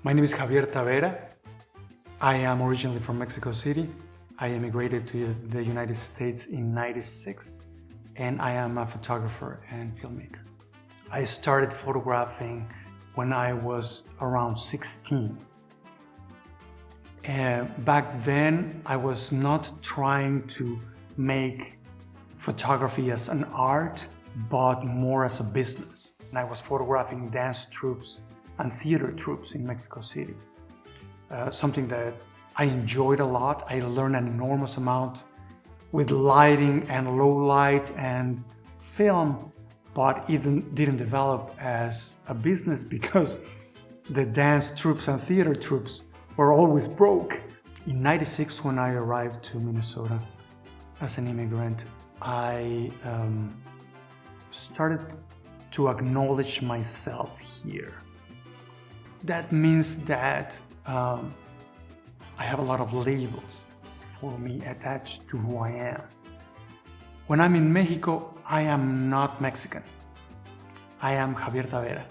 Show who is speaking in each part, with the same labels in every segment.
Speaker 1: My name is Javier Tavera. I am originally from Mexico City. I immigrated to the United States in '96, and I am a photographer and filmmaker. I started photographing when I was around 16. And back then, I was not trying to make photography as an art, but more as a business. And I was photographing dance troupes and theater troupes in Mexico City. Something that I enjoyed a lot. I learned an enormous amount with lighting and low light and film, but it didn't develop as a business because the dance troupes and theater troupes were always broke. In '96, when I arrived to Minnesota as an immigrant, I started to acknowledge myself here. That means that I have a lot of labels for me attached to who I am. When I'm in Mexico, I am not Mexican. I am Javier Tavera,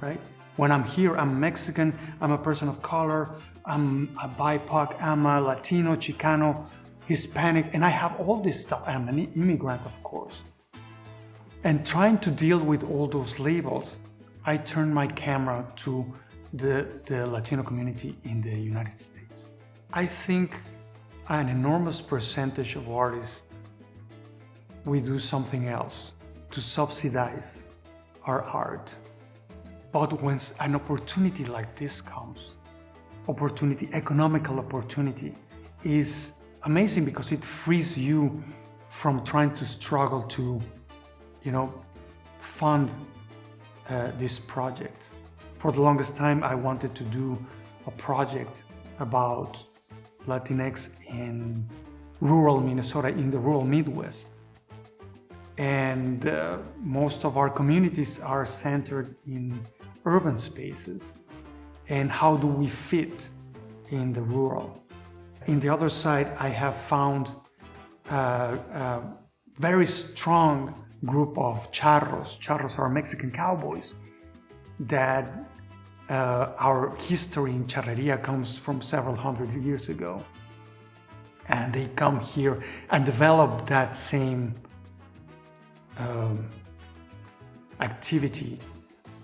Speaker 1: right? When I'm here, I'm Mexican, I'm a person of color, I'm a BIPOC, I'm a Latino, Chicano, Hispanic, and I have all this stuff. I'm an immigrant, of course. And trying to deal with all those labels, I turned my camera to the Latino community in the United States. I think an enormous percentage of artists, we do something else to subsidize our art. But when an opportunity like this comes, economical opportunity, is amazing because it frees you from trying to struggle to, fund this project. For the longest time, I wanted to do a project about Latinx in rural Minnesota, in the rural Midwest. And most of our communities are centered in urban spaces. And how do we fit in the rural? In the other side, I have found a very strong group of charros. Charros are Mexican cowboys that our history in charreria comes from several hundred years ago. And they come here and develop that same activity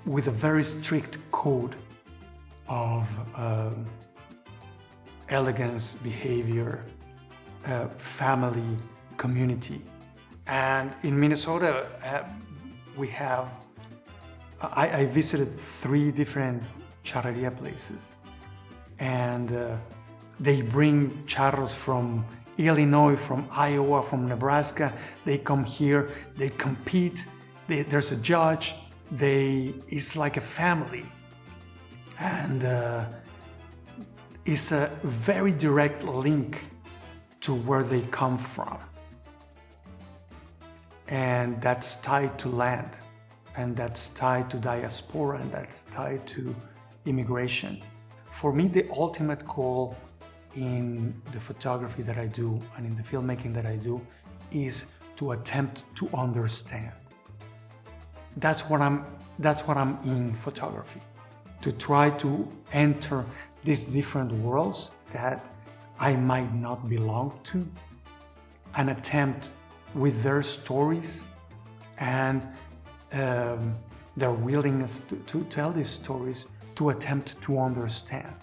Speaker 1: with a very strict code of elegance, behavior, family, community. And in Minnesota, we have I visited 3 different charreria places, and they bring charros from Illinois, from Iowa, from Nebraska. They come here, they compete, there's a judge, it's like a family. And it's a very direct link to where they come from. And that's tied to land. And that's tied to diaspora, and that's tied to immigration. For me, the ultimate goal in the photography that I do and in the filmmaking that I do is to attempt to understand. That's what I'm in photography, to try to enter these different worlds that I might not belong to, and attempt with their stories and their willingness to tell these stories, to attempt to understand.